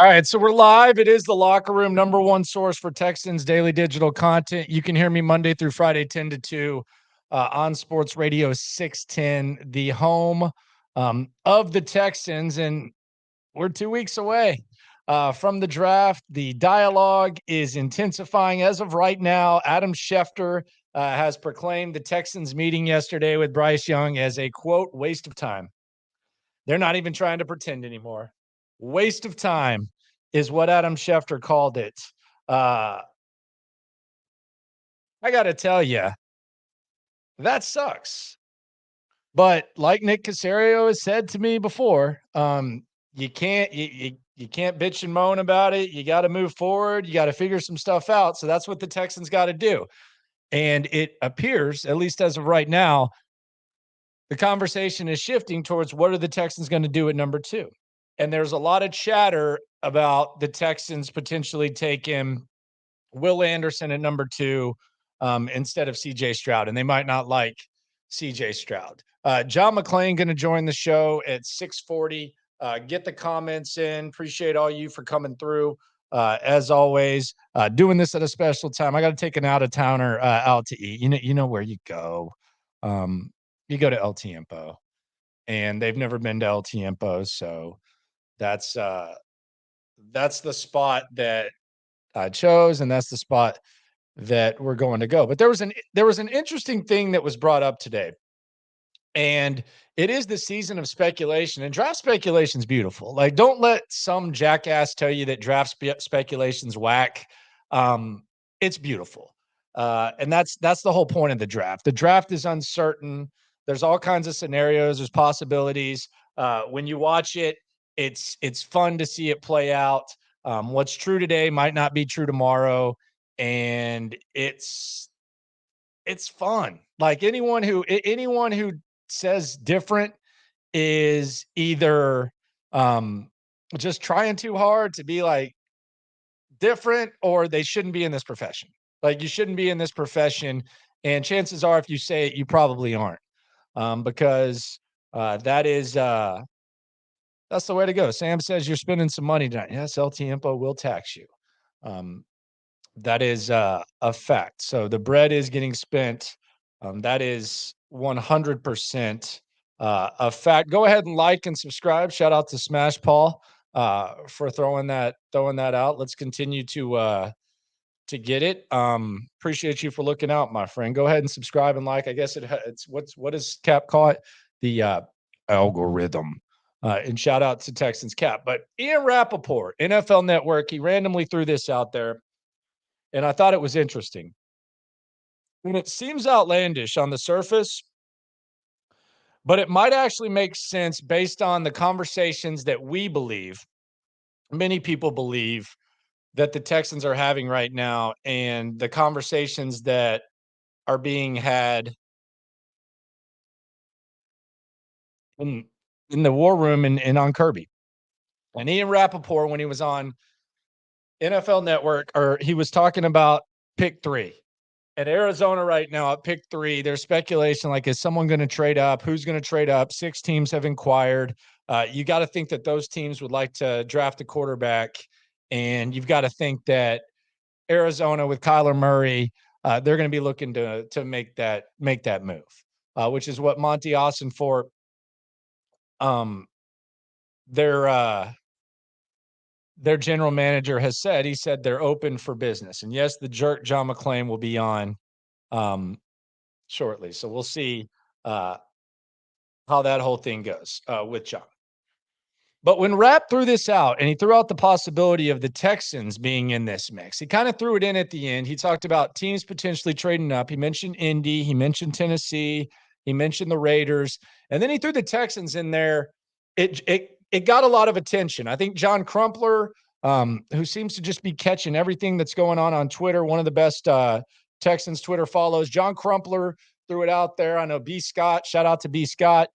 All right, so we're live. It is the Locker Room, number one source for Texans daily digital content. You can hear me Monday through Friday, 10 to 2 on Sports Radio 610, the home of the Texans. And we're 2 weeks away from the draft. The dialogue is intensifying. As of right now, Adam Schefter has proclaimed the Texans meeting yesterday with Bryce Young as a, quote, waste of time. They're not even trying to pretend anymore. Waste of time is what Adam Schefter called it. I got to tell you, that sucks. But like Nick Caserio has said to me before, you can't you can't bitch and moan about it. You got to move forward. You got to figure some stuff out. So that's what the Texans got to do. And it appears, at least as of right now, the conversation is shifting towards what are the Texans going to do at number 2. And there's a lot of chatter about the Texans potentially taking Will Anderson at number 2 instead of CJ Stroud. And they might not like CJ Stroud. John McClain going to join the show at 6:40. Get the comments in. Appreciate all you for coming through. As always, doing this at a special time. I got to take an out-of-towner out to eat. You know where you go. You go to El Tiempo. And they've never been to El Tiempo, so that's the spot that I chose, and that's the spot that we're going to go. But there was an interesting thing that was brought up today, and it is the season of speculation, and draft speculation is beautiful. Like, don't let some jackass tell you that draft speculation's whack. It's beautiful, and that's the whole point of the draft. The draft is uncertain. There's all kinds of scenarios. There's possibilities. When you watch it, it's fun to see it play out. What's true today might not be true tomorrow, and it's fun. Like anyone who says different is either just trying too hard to be like different, or they shouldn't be in this profession. Like, you shouldn't be in this profession, and chances are, if you say it, you probably aren't, because that's the way to go. Sam says you're spending some money tonight. Yes, El Tiempo will tax you. That is a fact. So the bread is getting spent. That is 100% a fact. Go ahead and like and subscribe. Shout out to Smash Paul for throwing that out. Let's continue to get it. Appreciate you for looking out, my friend. Go ahead and subscribe and like. I guess it's what does Cap call it? The algorithm. And shout out to Texans Cap. But Ian Rappaport, NFL Network, he randomly threw this out there, and I thought it was interesting. And it seems outlandish on the surface, but it might actually make sense based on the conversations that we believe, many people believe, that the Texans are having right now, and the conversations that are being had in the war room and on Kirby. And Ian Rappaport, when he was on NFL Network, or he was talking about pick 3. At Arizona right now at pick 3, there's speculation like, is someone going to trade up? Who's going to trade up? 6 teams have inquired. You got to think that those teams would like to draft a quarterback, and you've got to think that Arizona with Kyler Murray, they're going to be looking to make that move, which is what Monty Ossenfort, their general manager, has said. He said they're open for business. And yes, the jerk John McClain will be on shortly. So we'll see how that whole thing goes with John. But when Rapp threw this out, and he threw out the possibility of the Texans being in this mix, he kind of threw it in at the end. He talked about teams potentially trading up. He mentioned Indy. He mentioned Tennessee. He mentioned the Raiders. And then he threw the Texans in there. It got a lot of attention. I think John Crumpler, who seems to just be catching everything that's going on Twitter, one of the best Texans Twitter follows, John Crumpler threw it out there. I know B. Scott, shout out to B. Scott.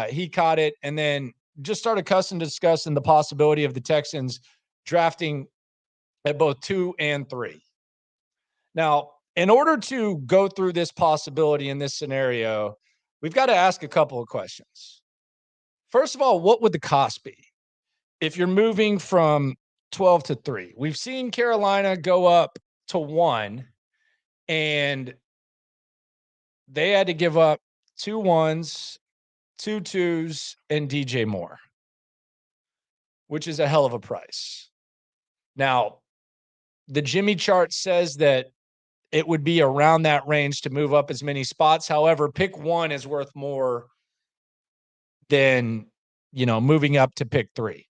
He caught it, and then just started discussing the possibility of the Texans drafting at both 2 and 3. Now, in order to go through this possibility in this scenario, we've got to ask a couple of questions. First of all, what would the cost be? If you're moving from 12 to 3. We've seen Carolina go up to 1, and they had to give up 2 1s, 2 2s, and DJ Moore, which is a hell of a price. Now, the Jimmy chart says that it would be around that range to move up as many spots. However, pick 1 is worth more than, moving up to pick 3.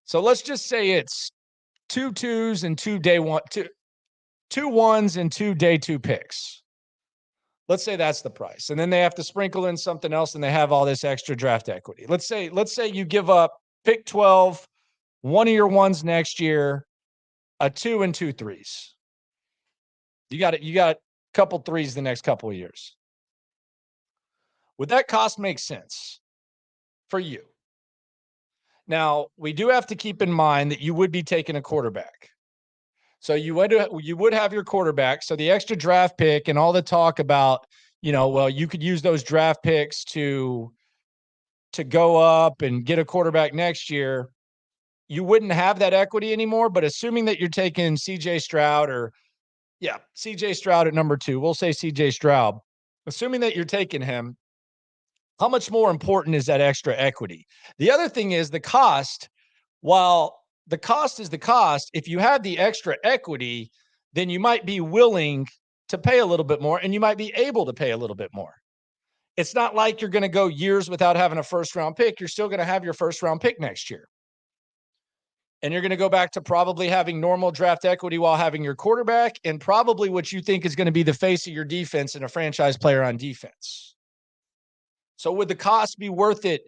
So let's just say it's 2 2s and 2 day 1, 2 1s and 2 day 2 picks. Let's say that's the price. And then they have to sprinkle in something else and they have all this extra draft equity. Let's say you give up pick 12, one of your ones next year, a 2 and 2 3s. You got a couple 3s the next couple of years. Would that cost make sense for you? Now, we do have to keep in mind that you would be taking a quarterback. So you would have your quarterback. So the extra draft pick and all the talk about, you could use those draft picks to go up and get a quarterback next year. You wouldn't have that equity anymore. But assuming that you're taking CJ Stroud CJ Stroud at number 2, we'll say CJ Stroud. Assuming that you're taking him, how much more important is that extra equity? The other thing is the cost. While the cost is the cost, if you have the extra equity, then you might be willing to pay a little bit more and you might be able to pay a little bit more. It's not like you're going to go years without having a first round pick. You're still going to have your first round pick next year. And you're going to go back to probably having normal draft equity while having your quarterback and probably what you think is going to be the face of your defense and a franchise player on defense. So would the cost be worth it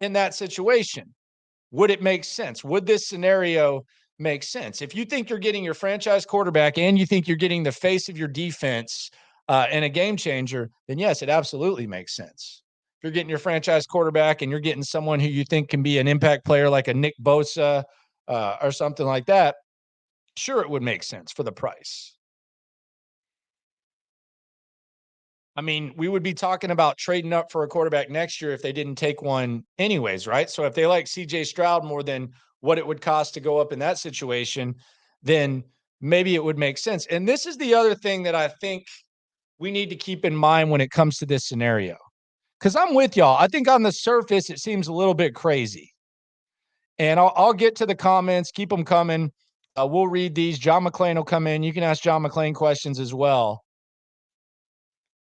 in that situation? Would it make sense? Would this scenario make sense? If you think you're getting your franchise quarterback and you think you're getting the face of your defense and a game changer, then yes, it absolutely makes sense. If you're getting your franchise quarterback and you're getting someone who you think can be an impact player like a Nick Bosa or something like that, sure, it would make sense for the price. I mean, we would be talking about trading up for a quarterback next year if they didn't take one anyways, right? So if they like CJ Stroud more than what it would cost to go up in that situation, then maybe it would make sense. And this is the other thing that I think we need to keep in mind when it comes to this scenario. Because I'm with y'all. I think on the surface, it seems a little bit crazy. And I'll get to the comments. Keep them coming. We'll read these. John McClain will come in. You can ask John McClain questions as well.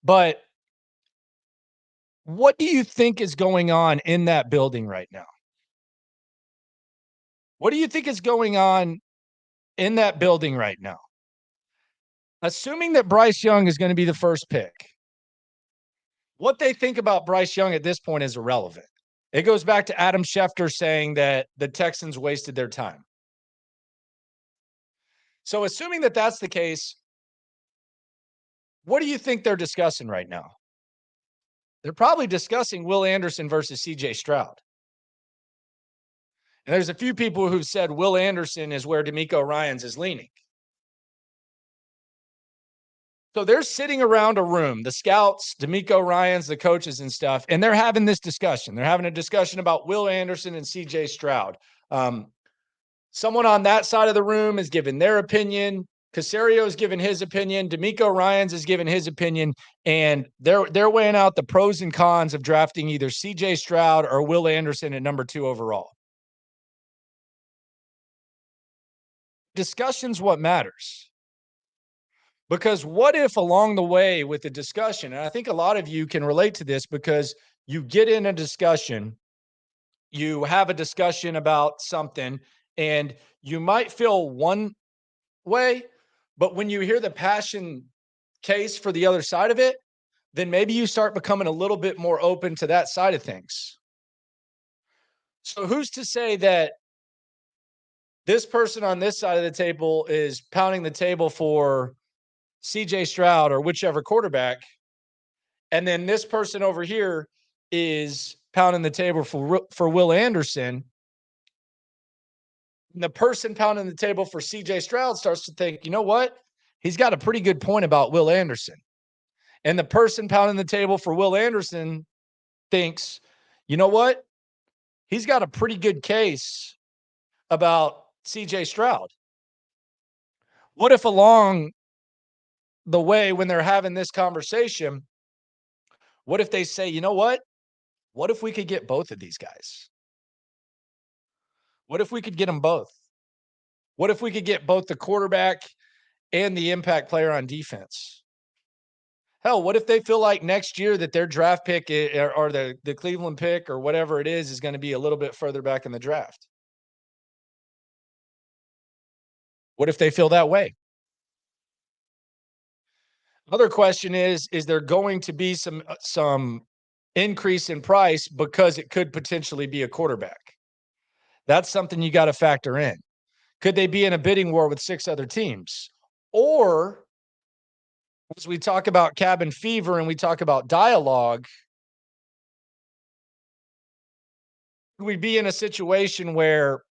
But what do you think is going on in that building right now? What do you think is going on in that building right now? Assuming that Bryce Young is going to be the first pick, what they think about Bryce Young at this point is irrelevant. It goes back to Adam Schefter saying that the Texans wasted their time. So assuming that that's the case, what do you think they're discussing right now? They're probably discussing Will Anderson versus CJ Stroud. And there's a few people who've said Will Anderson is where DeMeco Ryans is leaning. So they're sitting around a room, the scouts, DeMeco Ryans, the coaches and stuff, and they're having this discussion. They're having a discussion about Will Anderson and CJ Stroud. Someone on that side of the room is giving their opinion. Caserio is giving his opinion. DeMeco Ryans is giving his opinion. And they're weighing out the pros and cons of drafting either CJ Stroud or Will Anderson at number 2 overall. Discussion's what matters. Because what if along the way with the discussion, and I think a lot of you can relate to this because you get in a discussion, you have a discussion about something, and you might feel one way, but when you hear the passion case for the other side of it, then maybe you start becoming a little bit more open to that side of things. So who's to say that this person on this side of the table is pounding the table for CJ Stroud or whichever quarterback, and then this person over here is pounding the table for Will Anderson? And the person pounding the table for CJ Stroud starts to think, you know what? He's got a pretty good point about Will Anderson. And the person pounding the table for Will Anderson thinks, you know what? He's got a pretty good case about CJ Stroud. What if along the way when they're having this conversation, what if they say, you know what? What if we could get both of these guys? What if we could get them both? What if we could get both the quarterback and the impact player on defense? Hell, what if they feel like next year that their draft pick or the Cleveland pick or whatever it is going to be a little bit further back in the draft? What if they feel that way? Other question is there going to be some increase in price because it could potentially be a quarterback? That's something you got to factor in. Could they be in a bidding war with 6 other teams? Or as we talk about cabin fever and we talk about dialogue, we'd be in a situation where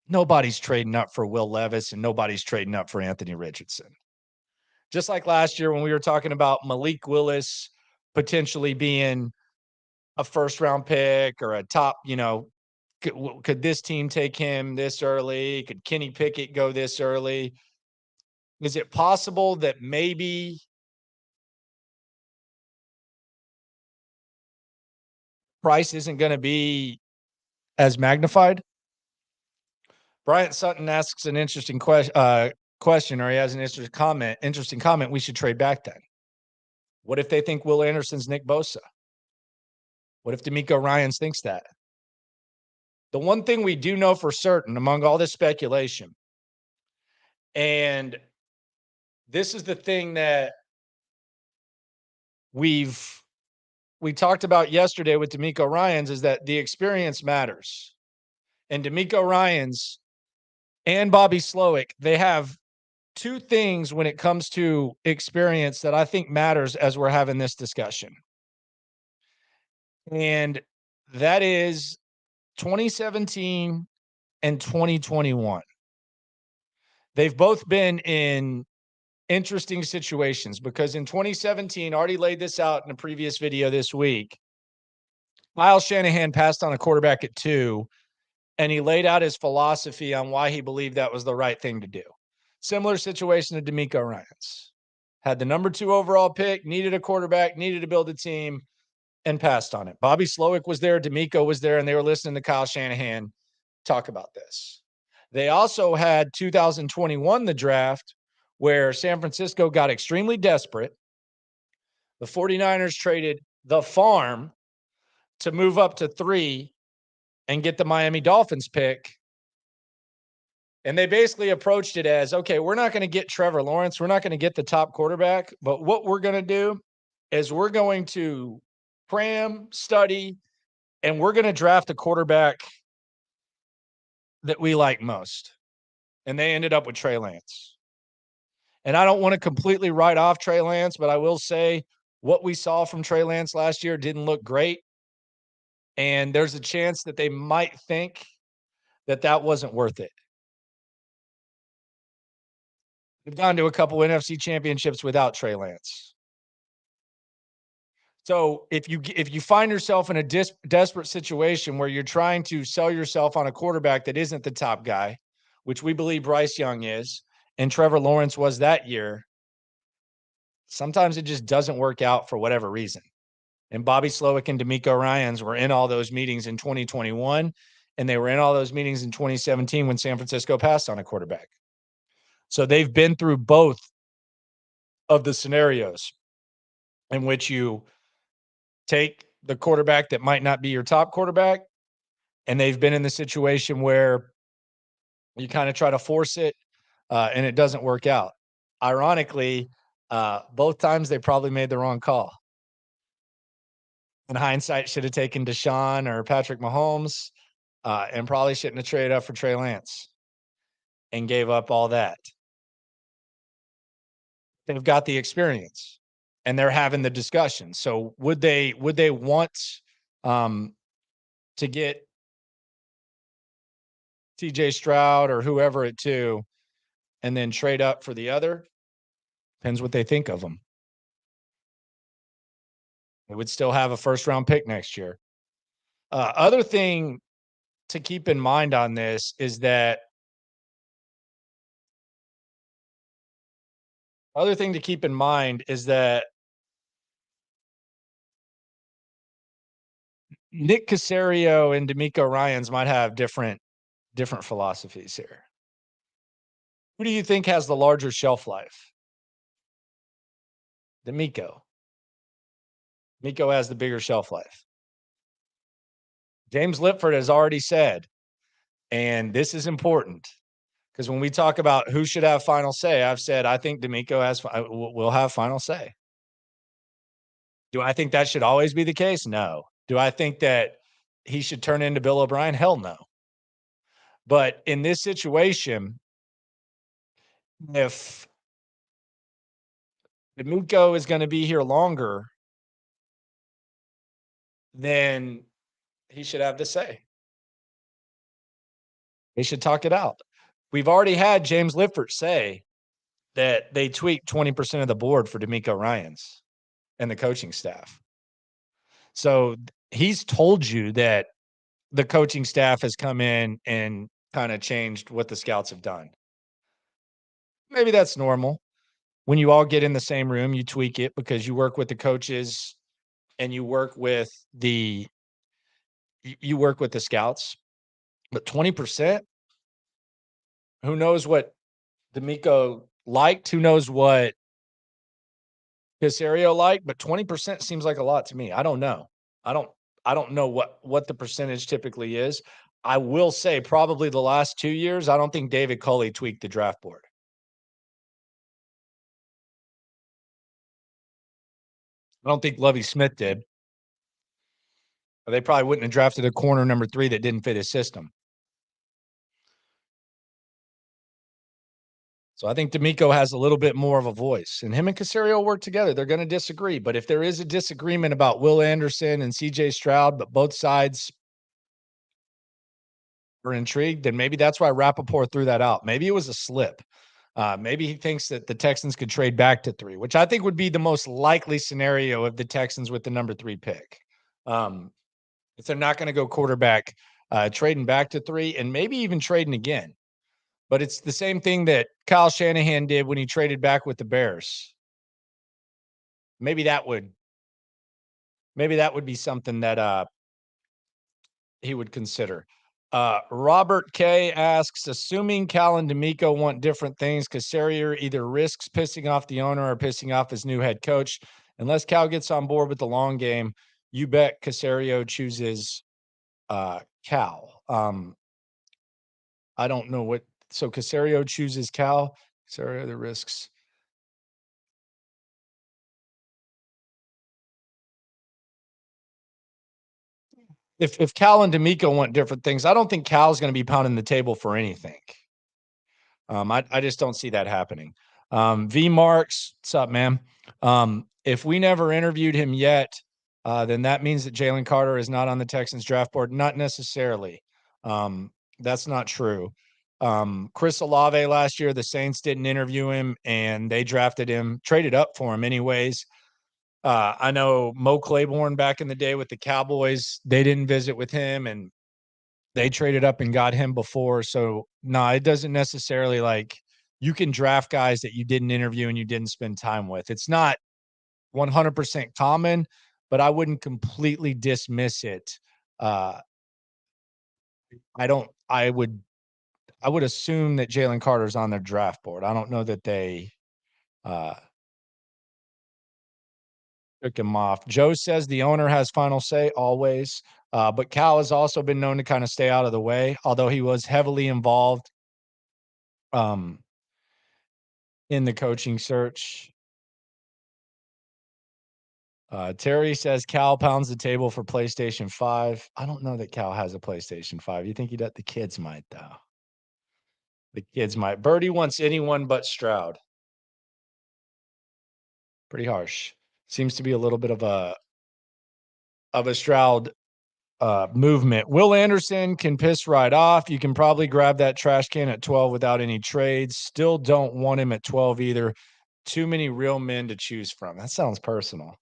nobody's trading up for Will Levis and nobody's trading up for Anthony Richardson. Just like last year when we were talking about Malik Willis potentially being a first round pick or a top, could this team take him this early? Could Kenny Pickett go this early? Is it possible that maybe price isn't going to be as magnified? Bryant Sutton asks an interesting question, or he has an interesting comment. We should trade back then. What if they think Will Anderson's Nick Bosa? What if D'Amico Ryans thinks that? The one thing we do know for certain among all this speculation, and this is the thing that we talked about yesterday with D'Amico Ryans, is that the experience matters. And D'Amico Ryans and Bobby Slowick, they have 2 things when it comes to experience that I think matters as we're having this discussion. And that is 2017 and 2021. They've both been in interesting situations because in 2017, already laid this out in a previous video this week, Kyle Shanahan passed on a quarterback at 2, and he laid out his philosophy on why he believed that was the right thing to do. Similar situation to D'Amico Ryans. Had the number 2 overall pick, needed a quarterback, needed to build a team, and passed on it. Bobby Slowick was there, D'Amico was there, and they were listening to Kyle Shanahan talk about this. They also had 2021, the draft, where San Francisco got extremely desperate. The 49ers traded the farm to move up to 3 and get the Miami Dolphins pick. And they basically approached it as, okay, we're not going to get Trevor Lawrence. We're not going to get the top quarterback. But what we're going to do is we're going to cram, study, and we're going to draft a quarterback that we like most. And they ended up with Trey Lance. And I don't want to completely write off Trey Lance, but I will say what we saw from Trey Lance last year didn't look great. And there's a chance that they might think that that wasn't worth it. They've gone to a couple NFC championships without Trey Lance. So if you find yourself in a desperate situation where you're trying to sell yourself on a quarterback that isn't the top guy, which we believe Bryce Young is, and Trevor Lawrence was that year, sometimes it just doesn't work out for whatever reason. And Bobby Slowick and D'Amico Ryans were in all those meetings in 2021, and they were in all those meetings in 2017 when San Francisco passed on a quarterback. So they've been through both of the scenarios in which you take the quarterback that might not be your top quarterback, and they've been in the situation where you kind of try to force it, and it doesn't work out. Ironically, both times they probably made the wrong call. In hindsight, should have taken Deshaun or Patrick Mahomes, and probably shouldn't have traded up for Trey Lance and gave up all that. They've got the experience and they're having the discussion. So would they want to get TJ Stroud or whoever at 2 and then trade up for the other? Depends what they think of them. They would still have a first round pick next year. Other thing to keep in mind on this is that other thing to keep in mind is that Nick Caserio and D'Amico Ryans might have different philosophies here. Who do you think has the larger shelf life? D'Amico. D'Amico has the bigger shelf life. James Lipford has already said, and this is important because when we talk about who should have final say, I've said I think D'Amico will have final say. Do I think that should always be the case? No. Do I think that he should turn into Bill O'Brien? Hell no. But in this situation, if D'Amico is going to be here longer, then he should have to say. They should talk it out. We've already had James Lifford say that they tweaked 20% of the board for D'Amico Ryans and the coaching staff. So he's told you that the coaching staff has come in and kind of changed what the scouts have done. Maybe that's normal. When you all get in the same room, you tweak it because you work with the coaches and you work with the scouts. But 20%, who knows what D'Amico liked, who knows what Caserio liked, but 20% seems like a lot to me. I don't know. I don't I don't know what the percentage typically is. I will say probably the last 2 years, I don't think David Culley tweaked the draft board. I don't think Lovie Smith did. They probably wouldn't have drafted a corner number 3 that didn't fit his system. So I think D'Amico has a little bit more of a voice, and him and Caserio work together. They're going to disagree, but if there is a disagreement about Will Anderson and CJ Stroud, but both sides are intrigued, then maybe that's why Rappaport threw that out. Maybe it was a slip. Maybe he thinks that the Texans could trade back to 3, which I think would be the most likely scenario of the Texans with the number 3 pick. If they're not going to go quarterback, trading back to 3 and maybe even trading again. But it's the same thing that Kyle Shanahan did when he traded back with the Bears. Maybe that would be something that he would consider. Robert K asks, assuming Cal and D'Amico want different things, Caserio either risks pissing off the owner or pissing off his new head coach. Unless Cal gets on board with the long game, you bet Caserio chooses Cal. I don't know what. So Caserio chooses Cal. Caserio the risks. If Cal and D'Amico want different things, I don't think Cal's going to be pounding the table for anything. I just don't see that happening. V Marks, what's up, man? If we never interviewed him yet, then that means that Jalen Carter is not on the Texans draft board. Not necessarily. That's not true. Chris Olave last year, the Saints didn't interview him and they drafted him, traded up for him anyways. I know Mo Claiborne back in the day with the Cowboys, they didn't visit with him and they traded up and got him before. So no, it doesn't necessarily like you can draft guys that you didn't interview and you didn't spend time with. It's not 100% common, but I wouldn't completely dismiss it. Uh, I would assume that Jalen Carter's on their draft board. I don't know that they uh, took him off. Joe says the owner has final say always, but Cal has also been known to kind of stay out of the way, although he was heavily involved in the coaching search. Terry says Cal pounds the table for PlayStation 5. I don't know that Cal has a PlayStation 5. You think he does? The kids might, though. The kids might. Birdie wants anyone but Stroud. Pretty harsh. Seems to be a little bit of a Stroud movement. Will Anderson can piss right off. You can probably grab that trash can at 12 without any trades. Still don't want him at 12 either. Too many real men to choose from. That sounds personal.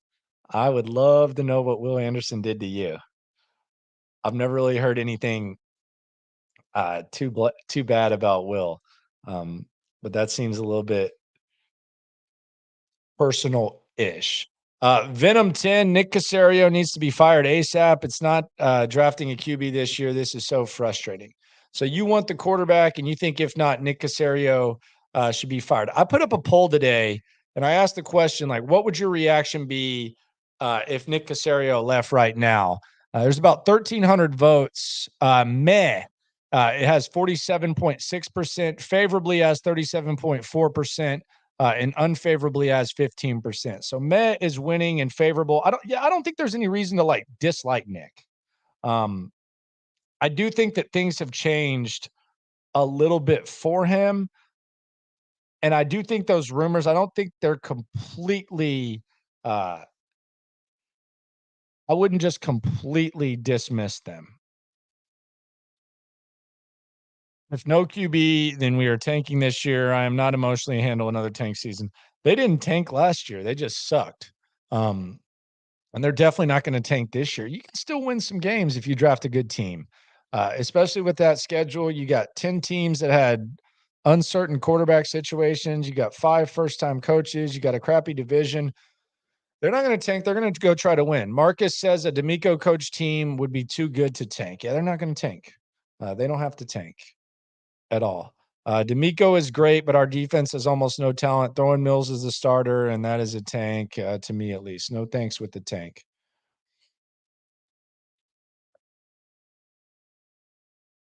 I would love to know what Will Anderson did to you. I've never really heard anything Too bad about Will. Um, but that seems a little bit personal-ish. Venom 10, Nick Caserio needs to be fired ASAP. It's not drafting a QB this year. This is so frustrating. So you want the quarterback, and you think if not, Nick Caserio should be fired. I put up a poll today, and I asked the question, like, what would your reaction be if Nick Caserio left right now? There's about 1,300 votes. Meh. It has 47.6%, favorably has 37.4%. And unfavorably as 15%. So Meh is winning and favorable. I don't think there's any reason to like dislike Nick. Um, I do think that things have changed a little bit for him. And I do think those rumors, I don't think they're completely I wouldn't just completely dismiss them. If no QB, then we are tanking this year. I am not emotionally handle another tank season. They didn't tank last year. They just sucked. Um, And they're definitely not going to tank this year. You can still win some games if you draft a good team, especially with that schedule. You got 10 teams that had uncertain quarterback situations. You got 5 first-time coaches. You got a crappy division. They're not going to tank. They're going to go try to win. Marcus says a D'Amico coach team would be too good to tank. Yeah, they're not going to tank. They don't have to tank at all. D'Amico is great, but our defense has almost no talent. Throwing Mills as the starter, and that is a tank to me at least. No thanks with the tank.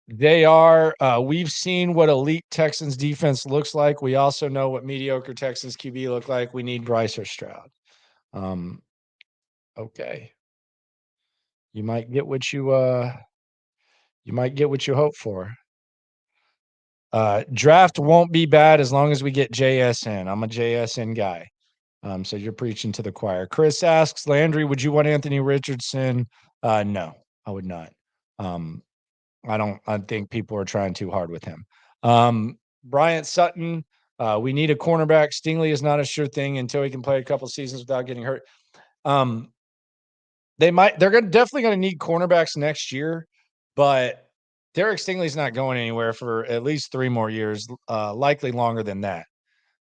They are. We've seen what elite Texans defense looks like. We also know what mediocre Texans QB look like. We need Bryce or Stroud. Um, okay. You might get what you might get what you hope for. Draft won't be bad as long as we get JSN. I'm a JSN guy. So you're preaching to the choir. Chris asks, Landry, would you want Anthony Richardson? No, I would not. Um, I think people are trying too hard with him. Bryant Sutton, we need a cornerback. Stingley is not a sure thing until he can play a couple seasons without getting hurt. Definitely gonna need cornerbacks next year, but Derek Stingley's not going anywhere for at least 3 more years, likely longer than that.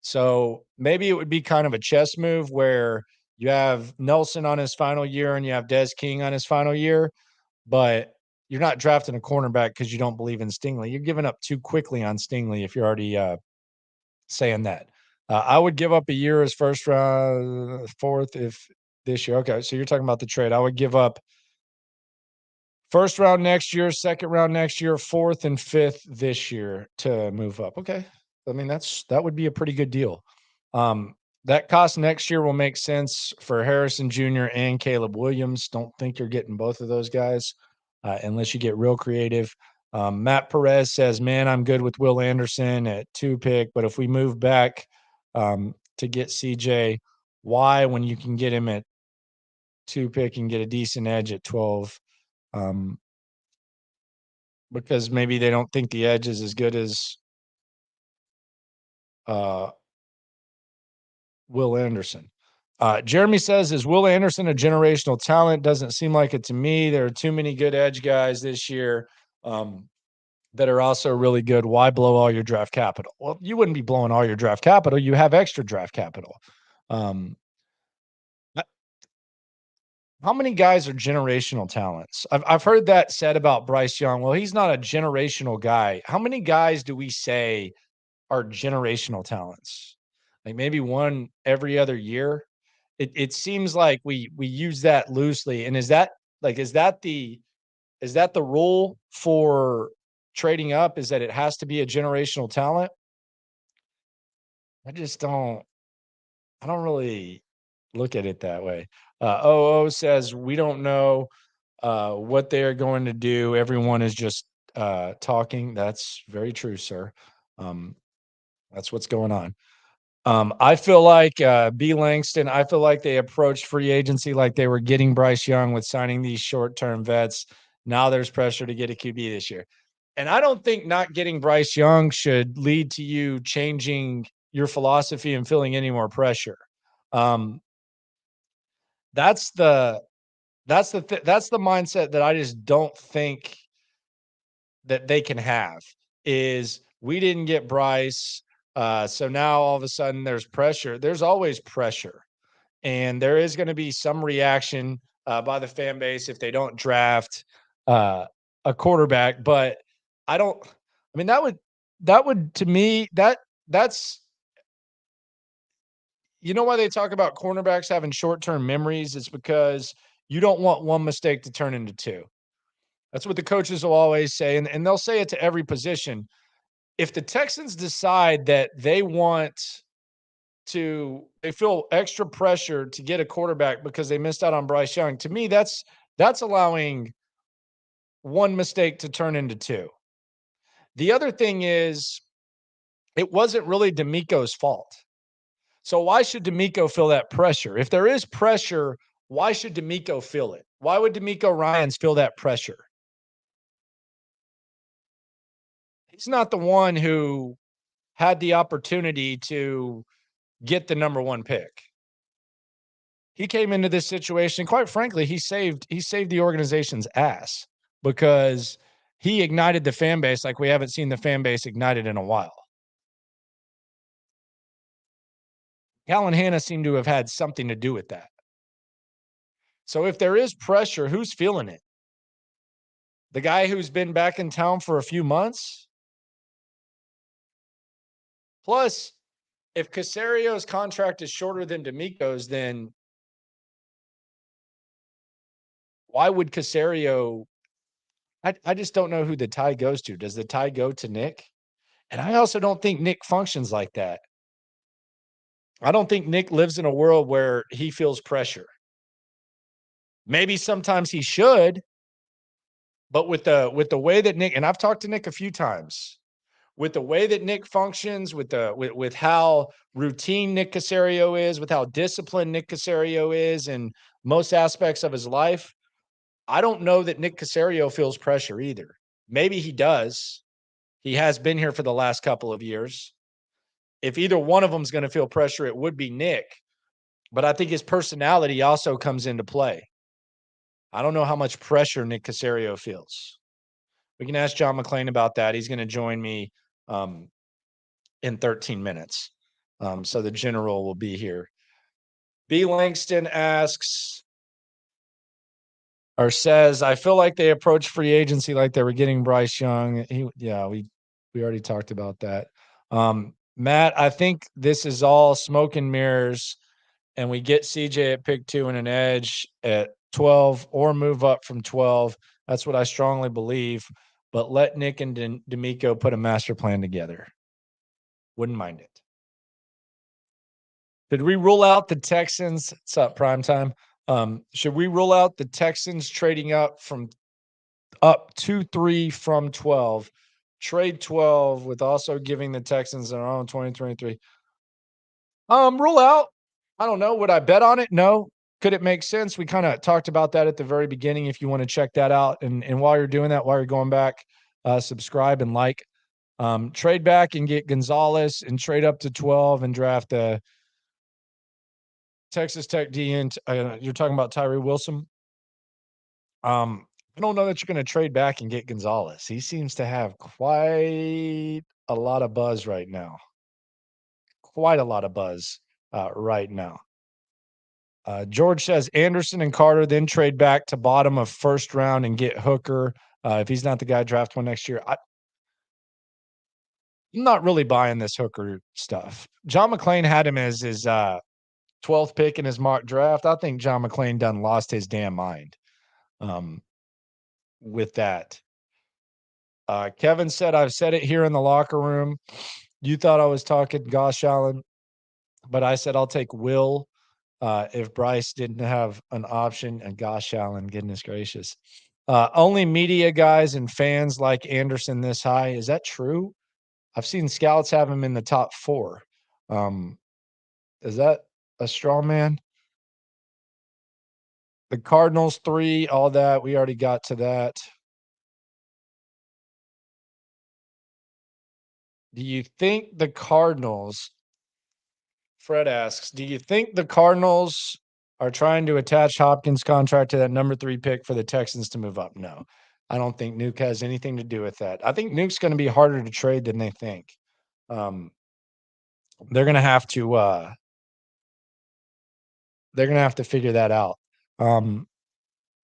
So maybe it would be kind of a chess move where you have Nelson on his final year and you have Des King on his final year, but you're not drafting a cornerback because you don't believe in Stingley. You're giving up too quickly on Stingley if you're already saying that. I would give up a year as first round, fourth if this year. Okay, so you're talking about the trade. I would give up first round next year, second round next year, fourth and fifth this year to move up. Okay, I mean that would be a pretty good deal. That cost next year will make sense for Harrison Jr. and Caleb Williams. Don't think you're getting both of those guys unless you get real creative. Matt Perez says, "Man, I'm good with Will Anderson at 2 pick, but if we move back to get CJ, why when you can get him at 2 pick and get a decent edge at 12?" Um, because maybe they don't think the edge is as good as uh, Will Anderson. Jeremy says, is Will Anderson a generational talent? Doesn't seem like it to me. There are too many good edge guys this year that are also really good. Why blow all your draft capital? Well, you wouldn't be blowing all your draft capital. You have extra draft capital. Um, how many guys are generational talents? I've heard that said about Bryce Young. Well, he's not a generational guy. How many guys do we say are generational talents? Like maybe one every other year? It seems like we use that loosely. And is that the rule for trading up? Is that it has to be a generational talent? I just don't I don't really look at it that way. OO says we don't know what they are going to do. Everyone is just talking. That's very true, sir. Um, that's what's going on. I feel like B. Langston, I feel like they approached free agency like they were getting Bryce Young with signing these short term vets. Now there's pressure to get a QB this year. And I don't think not getting Bryce Young should lead to you changing your philosophy and feeling any more pressure. Um, that's the that's the mindset that I just don't think that they can have is we didn't get Bryce. So now all of a sudden there's pressure. There's always pressure. And there is going to be some reaction by the fan base if they don't draft a quarterback. But I don't, I mean, that would to me, that's, you know why they talk about cornerbacks having short-term memories? It's because you don't want one mistake to turn into two. That's what the coaches will always say, and they'll say it to every position. If the Texans decide that they feel extra pressure to get a quarterback because they missed out on Bryce Young, to me, that's allowing one mistake to turn into two. The other thing is, it wasn't really D'Amico's fault. So why should D'Amico feel that pressure? If there is pressure, why should D'Amico feel it? Why would D'Amico Ryans feel that pressure? He's not the one who had the opportunity to get the number one pick. He came into this situation, quite frankly, he saved the organization's ass because he ignited the fan base like we haven't seen the fan base ignited in a while. Callan Hanna seemed to have had something to do with that. So if there is pressure, who's feeling it? The guy who's been back in town for a few months? Plus, if Casario's contract is shorter than D'Amico's, then why would Casario? I just don't know who the tie goes to. Does the tie go to Nick? And I also don't think Nick functions like that. I don't think Nick lives in a world where he feels pressure. Maybe sometimes he should, but with the way that Nick, and I've talked to Nick a few times, with the way that Nick functions, with how routine Nick Casario is, with how disciplined Nick Casario is in most aspects of his life, I don't know that Nick Casario feels pressure either. Maybe he does. He has been here for the last couple of years. If either one of them is going to feel pressure, it would be Nick. But I think his personality also comes into play. I don't know how much pressure Nick Casario feels. We can ask John McClain about that. He's going to join me in 13 minutes. So the general will be here. B. Langston asks or says, I feel like they approached free agency like they were getting Bryce Young. We already talked about that. Matt, I think this is all smoke and mirrors, and we get CJ at pick 2 and an edge at 12 or move up from 12. That's what I strongly believe. But let Nick and D'Amico put a master plan together. Wouldn't mind it. Did we rule out the Texans? It's up prime time. Should we rule out the Texans trading up 2-3 from 12? Trade 12 with also giving the Texans their own 2023. Rule out. I don't know. Would I bet on it? No. Could it make sense? We kind of talked about that at the very beginning. If you want to check that out, and while you're doing that, while you're going back, subscribe and like. Trade back and get Gonzalez and trade up to 12 and draft a Texas Tech DN. You're talking about Tyree Wilson. I don't know that you're going to trade back and get Gonzalez. He seems to have quite a lot of buzz right now. Quite a lot of buzz right now. George says Anderson and Carter, then trade back to bottom of first round and get Hooker. If he's not the guy, draft one next year. I'm not really buying this Hooker stuff. John McClain had him as his 12th pick in his mock draft. I think John McClain done lost his damn mind with that. Kevin said, I've said it here in the locker room. You thought I was talking Gosh Allen, but I said I'll take Will if Bryce didn't have an option. And Gosh Allen, goodness gracious. Only media guys and fans like Anderson this high. Is that true? I've seen scouts have him in the top 4. Is that a straw man? The Cardinals 3, all that. We already got to that. Do you think the Cardinals, Fred asks, do you think the Cardinals are trying to attach Hopkins' contract to that number 3 pick for the Texans to move up? No. I don't think Nuke has anything to do with that. I think Nuke's gonna be harder to trade than they think. Um, they're gonna have to, figure that out. Um,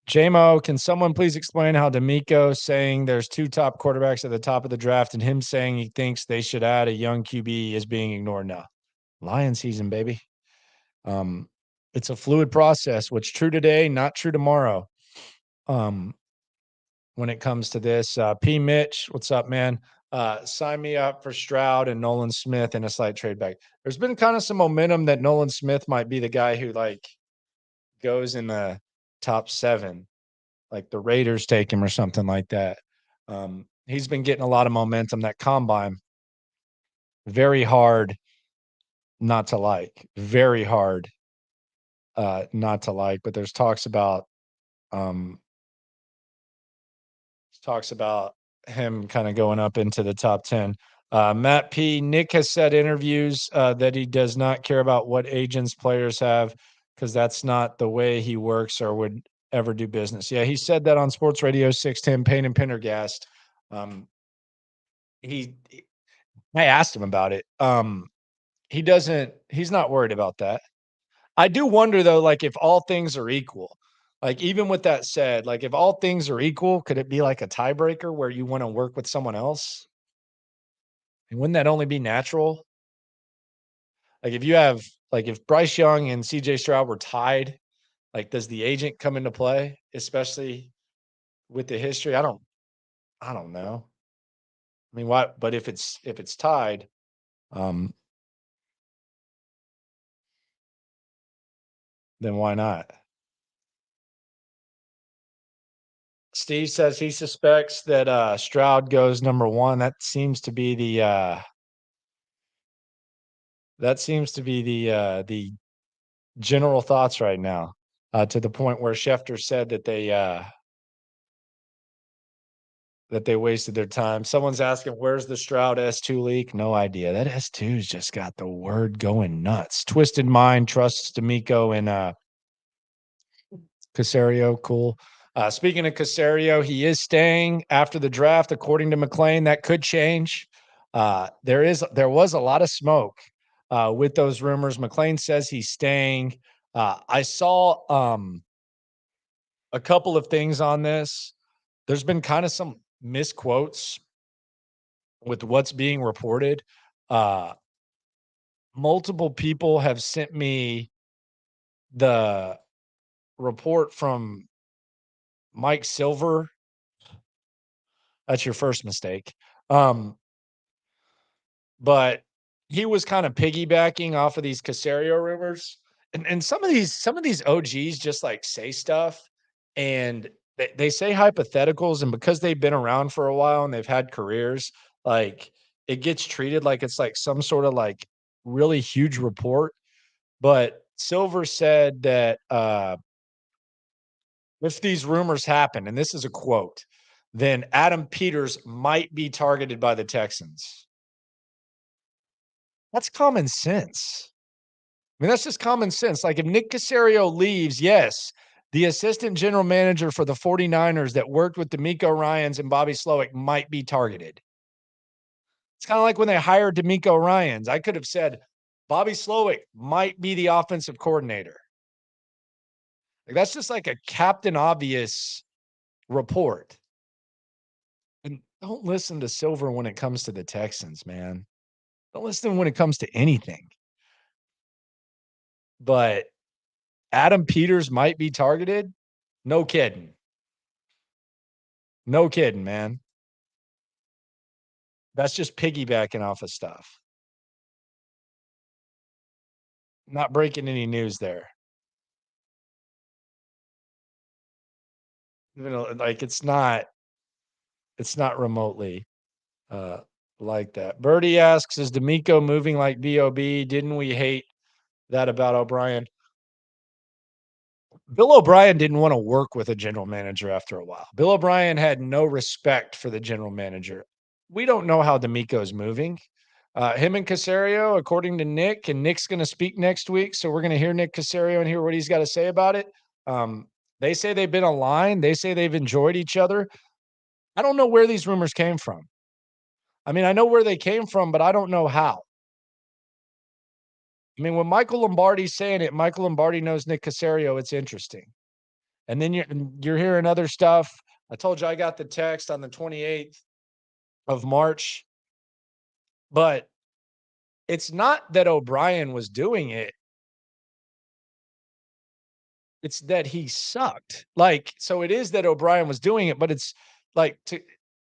JMO, can someone please explain how D'Amico saying there's 2 top quarterbacks at the top of the draft and him saying he thinks they should add a young QB is being ignored now? Lion season, baby. Um, it's a fluid process. What's true today, not true tomorrow. Um, when it comes to this, P. Mitch, what's up, man? Sign me up for Stroud and Nolan Smith in a slight trade back. There's been kind of some momentum that Nolan Smith might be the guy who like goes in the top 7, like the Raiders take him or something like that. He's been getting a lot of momentum. That combine, very hard not to like, very hard not to like. But there's um, talks about him kind of going up into the top 10. Matt P. Nick has said interviews that he does not care about what agents players have because that's not the way he works or would ever do business. Yeah, he said that on Sports Radio 610, Payne and Pendergast. Um, he, I asked him about it. He's not worried about that. I do wonder though, like if all things are equal, like even with that said, like if all things are equal, could it be like a tiebreaker where you want to work with someone else? And wouldn't that only be natural? Like if you have like if Bryce Young and CJ Stroud were tied, like does the agent come into play, especially with the history? I don't know. I mean, why but if it's tied, um, then why not? Steve says he suspects that Stroud goes number 1. That seems to be the general thoughts right now, to the point where Schefter said that they wasted their time. Someone's asking, "Where's the Stroud S2 leak?" No idea. That S2's just got the word going nuts. Twisted Mind trusts D'Amico and Casario. Cool. Speaking of Casario, he is staying after the draft, according to McClain. That could change. There was a lot of smoke with those rumors. McClain says he's staying. I saw a couple of things on this. There's been kind of some misquotes with what's being reported. Uh, Multiple people have sent me the report from Mike Silver. That's your first mistake. Um, but he was kind of piggybacking off of these Casario rumors. And some of these OGs just like say stuff and they say hypotheticals, and because they've been around for a while and they've had careers, like it gets treated like it's like some sort of like really huge report. But Silver said that if these rumors happen, and this is a quote, then Adam Peters might be targeted by the Texans. That's common sense. I mean, that's just common sense. Like if Nick Casario leaves, yes, the assistant general manager for the 49ers that worked with D'Amico Ryans and Bobby Slowick might be targeted. It's kind of like when they hired D'Amico Ryans. I could have said Bobby Slowick might be the offensive coordinator. Like that's just like a Captain Obvious report. And don't listen to Silver when it comes to the Texans, man. Don't listen when it comes to anything. But Adam Peters might be targeted. No kidding. No kidding, man. That's just piggybacking off of stuff. Not breaking any news there. You know, like it's not remotely uh like that. Birdie asks, is D'Amico moving like B.O.B.? Didn't we hate that about O'Brien? Bill O'Brien didn't want to work with a general manager after a while. Bill O'Brien had no respect for the general manager. We don't know how D'Amico's moving. Him and Casario, according to Nick, and Nick's going to speak next week, so we're going to hear Nick Casario and hear what he's got to say about it. They say they've been aligned. They say they've enjoyed each other. I don't know where these rumors came from. I mean, I know where they came from, but I don't know how. I mean, when Michael Lombardi's saying it, Michael Lombardi knows Nick Caserio, it's interesting. And then you're hearing other stuff. I told you I got the text on the 28th of March, but it's not that O'Brien was doing it. It's that he sucked. Like, so it is that O'Brien was doing it, but it's like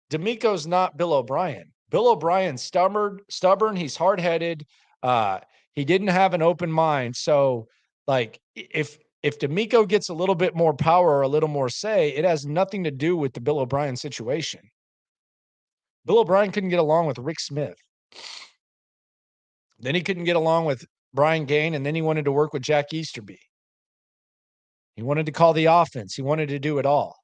D'Amico's not Bill O'Brien. Bill O'Brien's stubborn. He's hard-headed. He didn't have an open mind. So, like, if D'Amico gets a little bit more power or a little more say, it has nothing to do with the Bill O'Brien situation. Bill O'Brien couldn't get along with Rick Smith. Then he couldn't get along with Brian Gaine, and then he wanted to work with Jack Easterby. He wanted to call the offense. He wanted to do it all.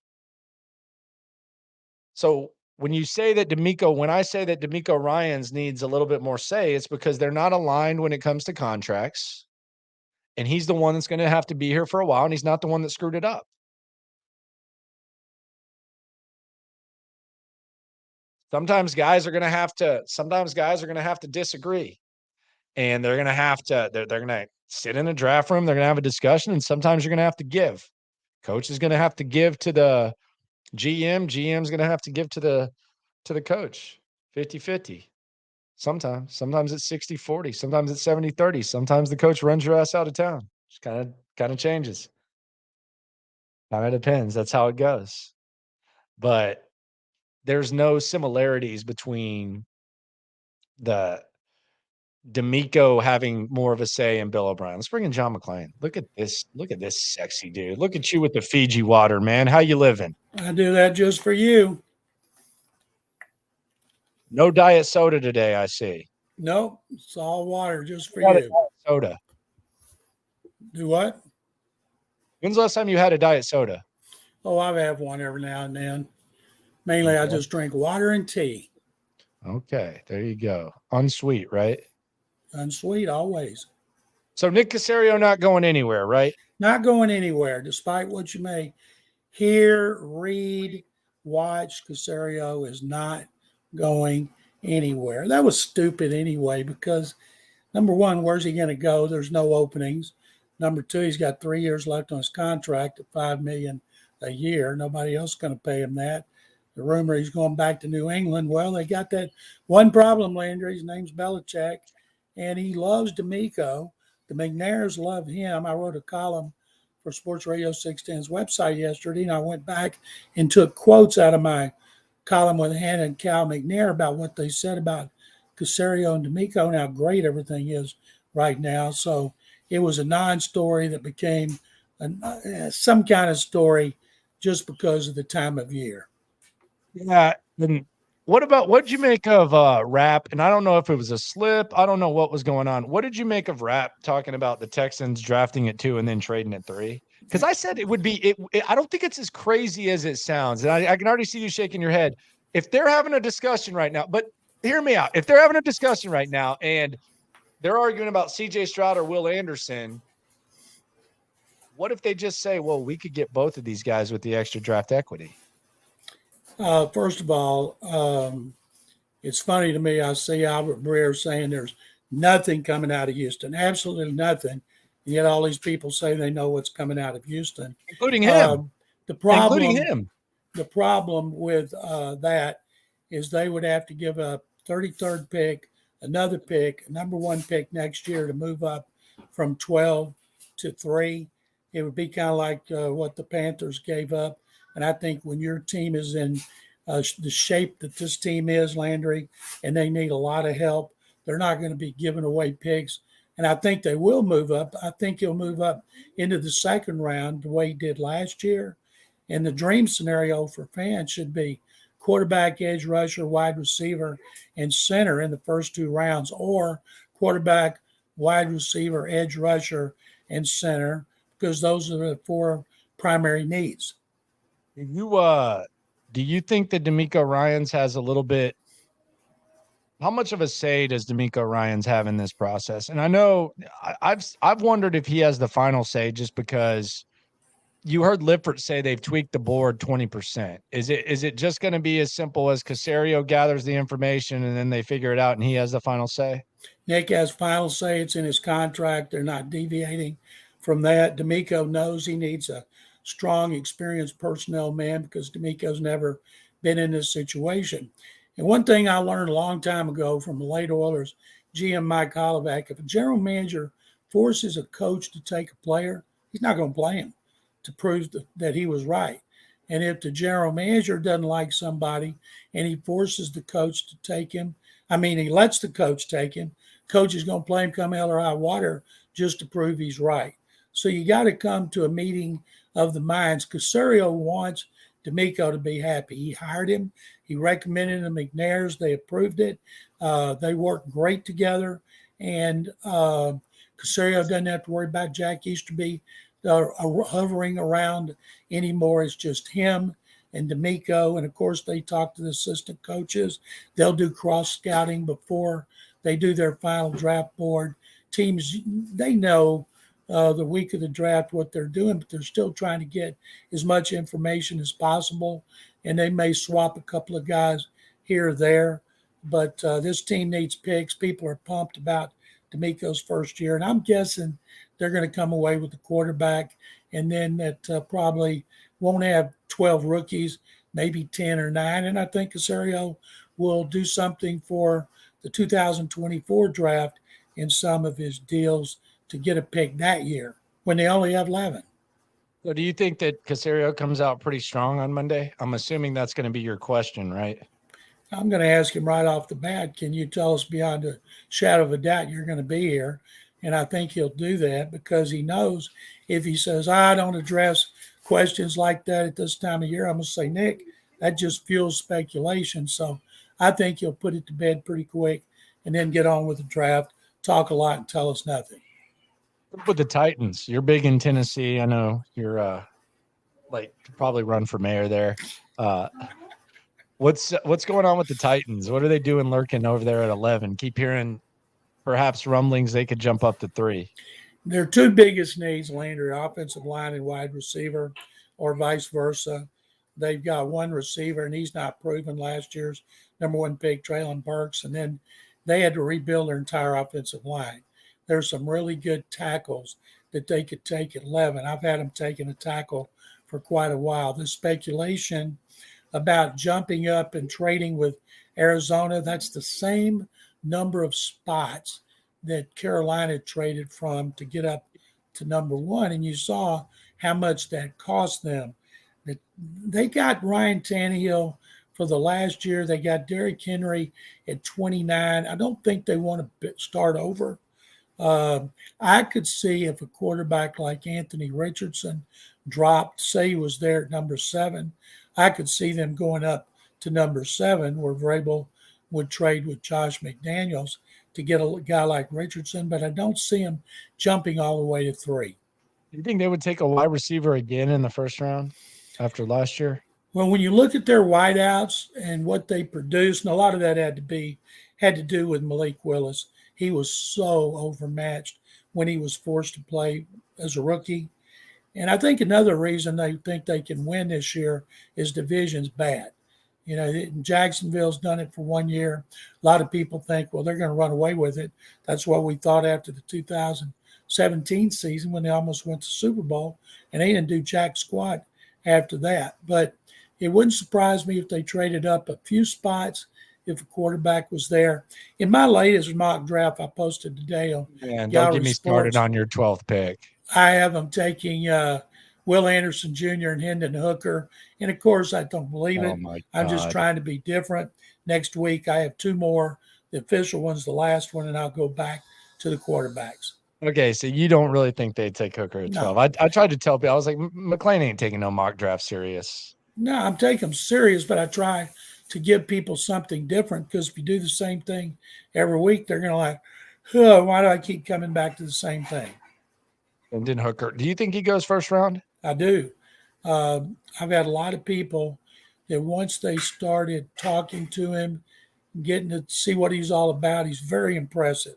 So when I say that D'Amico Ryans needs a little bit more say, it's because they're not aligned when it comes to contracts. And he's the one that's going to have to be here for a while, and he's not the one that screwed it up. Sometimes guys are going to have to disagree. And they're going to have to, they're going to sit in a draft room. They're going to have a discussion. And sometimes you're going to have to give. Coach is going to have to give to the GM. GM's going to have to give to the coach. 50-50. Sometimes it's 60-40. Sometimes it's 70-30. Sometimes the coach runs your ass out of town. Just kind of changes. Kind of depends. That's how it goes. But there's no similarities between the D'Amico having more of a say in Bill O'Brien. Let's bring in John McClain. Look at this sexy dude. Look at you with the Fiji water, man. How you living? I do that just for you. No diet soda today, I see. Nope, it's all water just for you. Soda. Do what? When's the last time you had a diet soda? Oh, I have one every now and then. Mainly, okay. I just drink water and tea. Okay, there you go. Unsweet, right? Unsweet, always. So Nick Caserio not going anywhere, right? Not going anywhere, despite what you may hear, read, watch. Caserio is not going anywhere. That was stupid anyway, because number one, where's he going to go? There's no openings. Number two, he's got 3 years left on his contract at $5 million a year. Nobody else is going to pay him that. The rumor he's going back to New England. Well, they got that one problem, Landry. His name's Belichick, and he loves D'Amico. The McNairs love him. I wrote a column for Sports Radio 610's website yesterday, and I went back and took quotes out of my column with Hannah and Cal McNair about what they said about Caserio and D'Amico and how great everything is right now. So it was a non-story that became some kind of story just because of the time of year. Yeah. And what did you make of Rapp? And I don't know if it was a slip. I don't know what was going on. What did you make of Rapp talking about the Texans drafting at 2 and then trading at 3? Because I said it would be I don't think it's as crazy as it sounds. And I can already see you shaking your head. If they're having a discussion right now, but hear me out. If they're having a discussion right now and they're arguing about CJ Stroud or Will Anderson, what if they just say, well, we could get both of these guys with the extra draft equity? First of all, it's funny to me. I see Albert Breer saying there's nothing coming out of Houston, absolutely nothing. And yet all these people say they know what's coming out of Houston. Including him. The problem with that is they would have to give up 33rd pick, another pick, a number 1 pick next year to move up from 12 to 3. It would be kind of like what the Panthers gave up. And I think when your team is in the shape that this team is, Landry, and they need a lot of help, they're not going to be giving away picks. And I think they will move up. I think he'll move up into the second round the way he did last year. And the dream scenario for fans should be quarterback, edge rusher, wide receiver, and center in the first 2 rounds, or quarterback, wide receiver, edge rusher, and center, because those are the 4 primary needs. Do you think that D'Amico Ryans has a little bit? How much of a say does D'Amico Ryans have in this process? And I know I've wondered if he has the final say, just because you heard Lippert say they've tweaked the board 20%. Is it just going to be as simple as Caserio gathers the information and then they figure it out and he has the final say? Nick has final say. It's in his contract. They're not deviating from that. D'Amico knows he needs a strong, experienced personnel man because D'Amico's never been in this situation. And one thing I learned a long time ago from the late Oilers GM Mike Holloway, if a general manager forces a coach to take a player, he's not going to play him to prove that he was right. And if the general manager doesn't like somebody and he forces the coach to take him, he lets the coach take him, coach is going to play him come hell or high water just to prove he's right. So you got to come to a meeting of the minds. Caserio wants D'Amico to be happy. He hired him. He recommended him McNair's. They approved it. They worked great together. And Caserio doesn't have to worry about Jack Easterby hovering around anymore. It's just him and D'Amico. And, of course, they talk to the assistant coaches. They'll do cross-scouting before they do their final draft board. Teams, they know the week of the draft what they're doing, but they're still trying to get as much information as possible. And they may swap a couple of guys here or there. But this team needs picks. People are pumped about D'Amico's first year. And I'm guessing they're going to come away with the quarterback. And then that probably won't have 12 rookies, maybe 10 or 9. And I think Caserio will do something for the 2024 draft in some of his deals to get a pick that year when they only have 11. So do you think that Caserio comes out pretty strong on Monday? I'm assuming that's going to be your question, right? I'm going to ask him right off the bat, can you tell us beyond a shadow of a doubt you're going to be here? And I think he'll do that because he knows if he says, I don't address questions like that at this time of year, I'm going to say, Nick, that just fuels speculation. So I think he'll put it to bed pretty quick and then get on with the draft, talk a lot and tell us nothing. With the Titans, you're big in Tennessee. I know you're probably run for mayor there. What's going on with the Titans? What are they doing lurking over there at 11? Keep hearing perhaps rumblings they could jump up to 3. Their two biggest needs, Landry, offensive line and wide receiver, or vice versa. They've got one receiver, and he's not proven last year's number 1 pick, Traylon Burks, and then they had to rebuild their entire offensive line. There's some really good tackles that they could take at 11. I've had them taking a tackle for quite a while. The speculation about jumping up and trading with Arizona, that's the same number of spots that Carolina traded from to get up to number 1. And you saw how much that cost them. They got Ryan Tannehill for the last year. They got Derrick Henry at 29. I don't think they want to start over. I could see if a quarterback like Anthony Richardson dropped, say he was there at number 7, I could see them going up to number 7 where Vrabel would trade with Josh McDaniels to get a guy like Richardson, but I don't see him jumping all the way to 3. Do you think they would take a wide receiver again in the first round after last year? Well, when you look at their wideouts and what they produced, and a lot of that had to do with Malik Willis. He was so overmatched when he was forced to play as a rookie. And I think another reason they think they can win this year is division's bad. You know, Jacksonville's done it for 1 year. A lot of people think, well, they're going to run away with it. That's what we thought after the 2017 season when they almost went to Super Bowl, and they didn't do jack squat after that. But it wouldn't surprise me if they traded up a few spots if a quarterback was there. In my latest mock draft I posted today on Man, don't Gallery get me Sports, started on your 12th pick. I have them taking Will Anderson Jr. and Hendon Hooker. And, of course, I don't believe it. I'm just trying to be different. Next week I have 2 more. The official one's the last one, and I'll go back to the quarterbacks. Okay, so you don't really think they'd take Hooker at 12. No. I tried to tell people, I was like, McClain ain't taking no mock draft serious. No, I'm taking them serious, but I try to give people something different because if you do the same thing every week, they're going to like, oh, why do I keep coming back to the same thing? And then Hooker, do you think he goes first round? I do. I've had a lot of people that once they started talking to him, getting to see what he's all about, he's very impressive.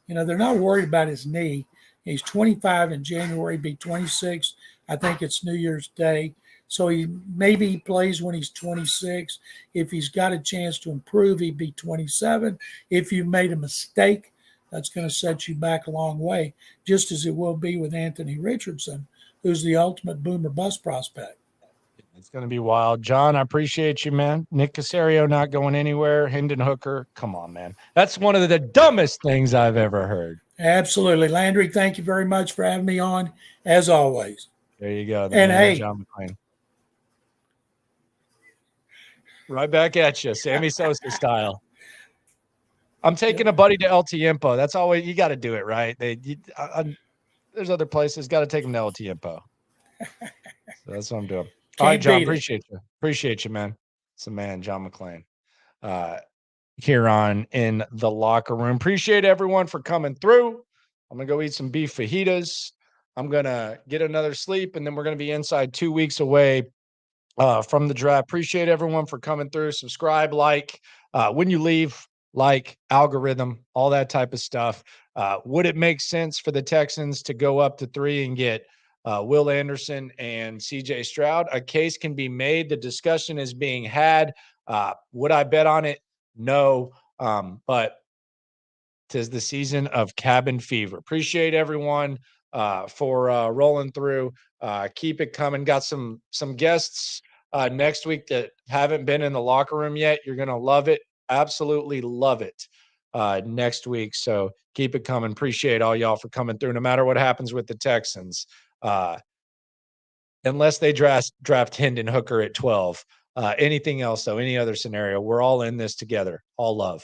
You know, they're not worried about his knee. He's 25 in January, be 26 I think it's New Year's Day. So maybe he plays when he's 26. If he's got a chance to improve, he'd be 27. If you made a mistake, that's going to set you back a long way, just as it will be with Anthony Richardson, who's the ultimate boomer bust prospect. It's going to be wild. John, I appreciate you, man. Nick Caserio not going anywhere. Hendon Hooker. Come on, man. That's one of the dumbest things I've ever heard. Absolutely. Landry, thank you very much for having me on, as always. There you go. The And man, hey, John McClain. Right back at you, Sammy Sosa style. I'm taking a buddy to El Tiempo. That's always, you got to do it, right? There's other places, got to take them to El Tiempo. So that's what I'm doing. All right, John, appreciate you. Appreciate you, man. It's a man, John McClain. Here on In the Locker Room. Appreciate everyone for coming through. I'm going to go eat some beef fajitas. I'm going to get another sleep, and then we're going to be inside 2 weeks away from the draft. Appreciate everyone for coming through. Subscribe, like, when you leave, like, algorithm, all that type of stuff. Would it make sense for the Texans to go up to 3 and get Will Anderson and CJ Stroud? A case can be made. The discussion is being had. Would I bet on it? No. But 'tis the season of cabin fever. Appreciate everyone for rolling through. Keep it coming. Got some guests next week that haven't been in the locker room yet. You're going to love it. Absolutely love it next week. So keep it coming. Appreciate all y'all for coming through, no matter what happens with the Texans. Unless they draft Hendon Hooker at 12. Anything else, though, any other scenario, we're all in this together. All love.